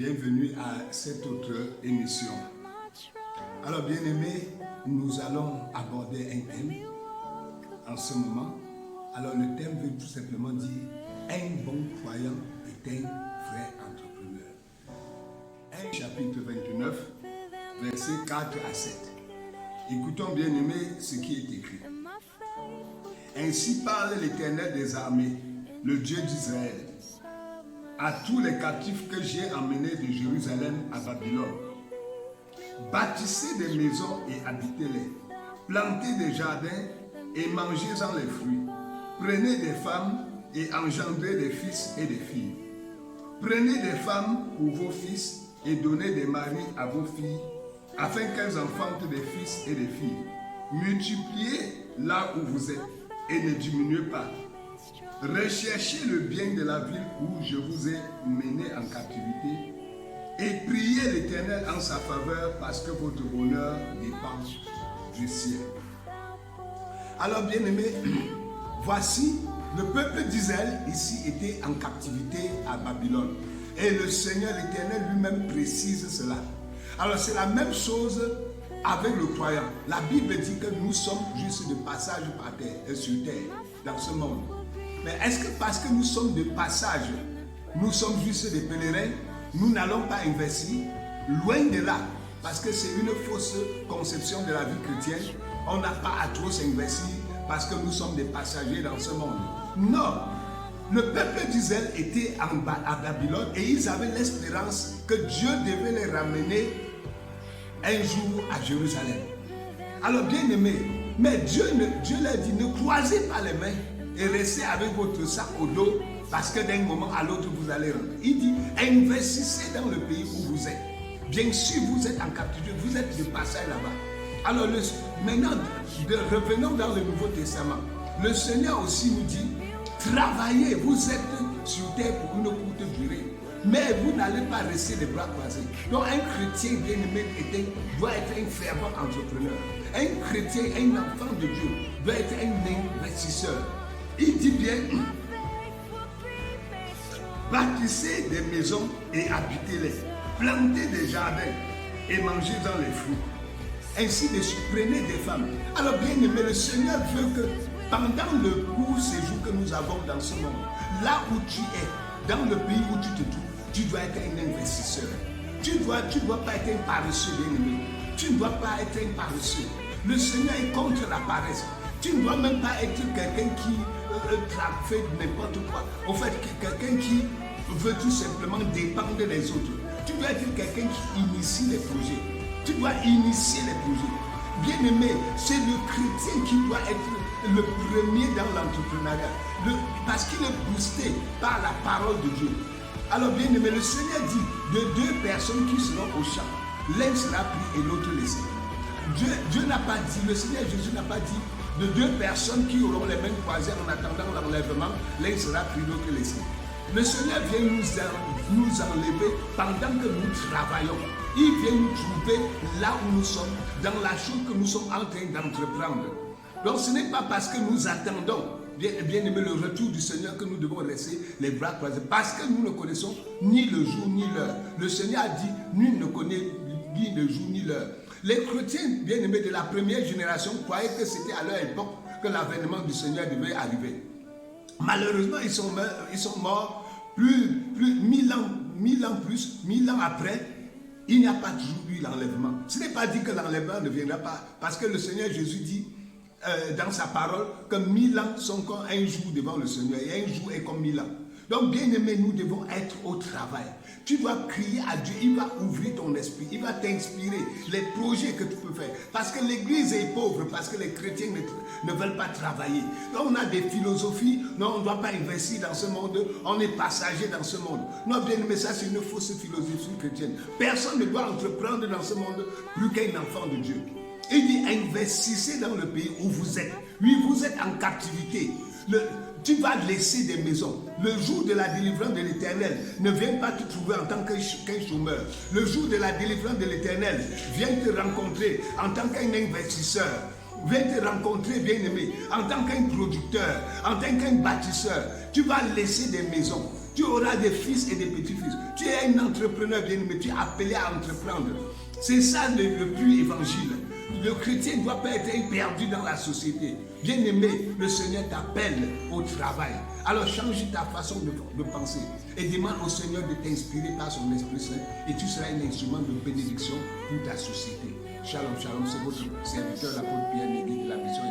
bienvenue à cette autre émission. Alors bien-aimés, nous allons aborder un thème en ce moment. Alors le thème veut tout simplement dire un bon croyant est un vrai entrepreneur. Chapitre 29, versets 4 à 7. Écoutons bien-aimés ce qui est écrit. Ainsi parle l'Éternel des armées, le Dieu d'Israël, à tous les captifs que j'ai emmenés de Jérusalem à Babylone. Bâtissez des maisons et habitez-les. Plantez des jardins et mangez-en les fruits. Prenez des femmes et engendrez des fils et des filles. Prenez des femmes pour vos fils et donnez des maris à vos filles, afin qu'elles enfantent des fils et des filles. Multipliez là où vous êtes et ne diminuez pas. Recherchez le bien de la ville où je vous ai mené en captivité et priez l'Éternel en sa faveur parce que votre bonheur dépend du ciel. Alors bien-aimés, voici le peuple d'Israël ici était en captivité à Babylone. Et le Seigneur l'Éternel lui-même précise cela. Alors c'est la même chose avec le croyant. La Bible dit que nous sommes juste de passage par terre et sur terre, dans ce monde. Mais est-ce que parce que nous sommes de passage, nous sommes juste des pèlerins, nous n'allons pas investir? Loin de là, parce que c'est une fausse conception de la vie chrétienne. On n'a pas à trop s'investir parce que nous sommes des passagers dans ce monde. Non, le peuple d'Israël était à Babylone et ils avaient l'espérance que Dieu devait les ramener un jour à Jérusalem. Alors bien aimé, mais Dieu leur dit ne croisez pas les mains et restez avec votre sac au dos parce que d'un moment à l'autre vous allez rentrer. Il dit investissez dans le pays où vous êtes. Bien sûr vous êtes en captivité, vous êtes de passage là-bas. Alors maintenant, revenons dans le Nouveau Testament. Le Seigneur aussi nous dit travaillez, vous êtes sur terre pour une courte durée. Mais vous n'allez pas rester les bras croisés. Donc un chrétien bien-aimé doit être un fervent entrepreneur. Un chrétien, un enfant de Dieu doit être un investisseur. Il dit bien, bâtissez des maisons et habitez-les. Plantez des jardins et mangez-en les fruits. Ainsi de suite, prenez des femmes. Alors bien aimé, le Seigneur veut que pendant le court séjour que nous avons dans ce monde, là où tu es, dans le pays où tu te trouves, tu dois être un investisseur. Tu ne dois pas être un paresseux, bien-aimé. Tu ne dois pas être un paresseux. Le Seigneur est contre la paresse. Tu ne dois même pas être quelqu'un qui fait n'importe quoi. En fait, quelqu'un qui veut tout simplement dépendre des autres. Tu dois être quelqu'un qui initie les projets. Tu dois initier les projets. Bien-aimé, c'est le chrétien qui doit être le premier dans l'entrepreneuriat. Parce qu'il est boosté par la parole de Dieu. Alors bien aimé, le Seigneur dit de deux personnes qui seront au champ, l'un sera pris et l'autre laissé. Dieu n'a pas dit, le Seigneur Jésus n'a pas dit de deux personnes qui auront les mains croisées en attendant l'enlèvement, l'un sera pris, l'autre laissé. Le Seigneur vient nous enlever pendant que nous travaillons. Il vient nous trouver là où nous sommes, dans la chose que nous sommes en train d'entreprendre. Donc ce n'est pas parce que nous attendons bien aimé le retour du Seigneur que nous devons rester les bras croisés. Parce que nous ne connaissons ni le jour ni l'heure. Le Seigneur a dit, nul ne connaît ni le jour ni l'heure. Les chrétiens bien aimés de la première génération croyaient que c'était à leur époque que l'avènement du Seigneur devait arriver. Malheureusement, ils sont morts plus 1000 ans après. Il n'y a pas toujours eu l'enlèvement. Ce n'est pas dit que l'enlèvement ne viendra pas. Parce que le Seigneur Jésus dit dans sa parole que 1000 ans sont comme un jour devant le Seigneur. Et un jour est comme 1000 ans. Donc bien aimé, nous devons être au travail. Tu dois crier à Dieu, il va ouvrir ton esprit, il va t'inspirer les projets que tu peux faire. Parce que l'église est pauvre, parce que les chrétiens ne veulent pas travailler. Donc on a des philosophies, non on ne doit pas investir dans ce monde, on est passager dans ce monde. Non bien aimé, ça c'est une fausse philosophie chrétienne. Personne ne doit entreprendre dans ce monde plus qu'un enfant de Dieu. Il dit investissez dans le pays où vous êtes. Oui, vous êtes en captivité. Tu vas laisser des maisons. Le jour de la délivrance de l'Éternel ne vient pas te trouver en tant qu'un chômeur. Le jour de la délivrance de l'Éternel vient te rencontrer en tant qu'un investisseur. Vient te rencontrer, bien-aimé, en tant qu'un producteur, en tant qu'un bâtisseur. Tu vas laisser des maisons. Tu auras des fils et des petits-fils. Tu es un entrepreneur bien-aimé, tu es appelé à entreprendre. C'est ça le plus évangile. Le chrétien ne doit pas être perdu dans la société. Bien-aimé, le Seigneur t'appelle au travail. Alors change ta façon de penser et demande au Seigneur de t'inspirer par son Esprit Saint et tu seras un instrument de bénédiction pour ta société. Shalom, shalom, c'est votre serviteur, l'apôtre Pierre Négui de la mission.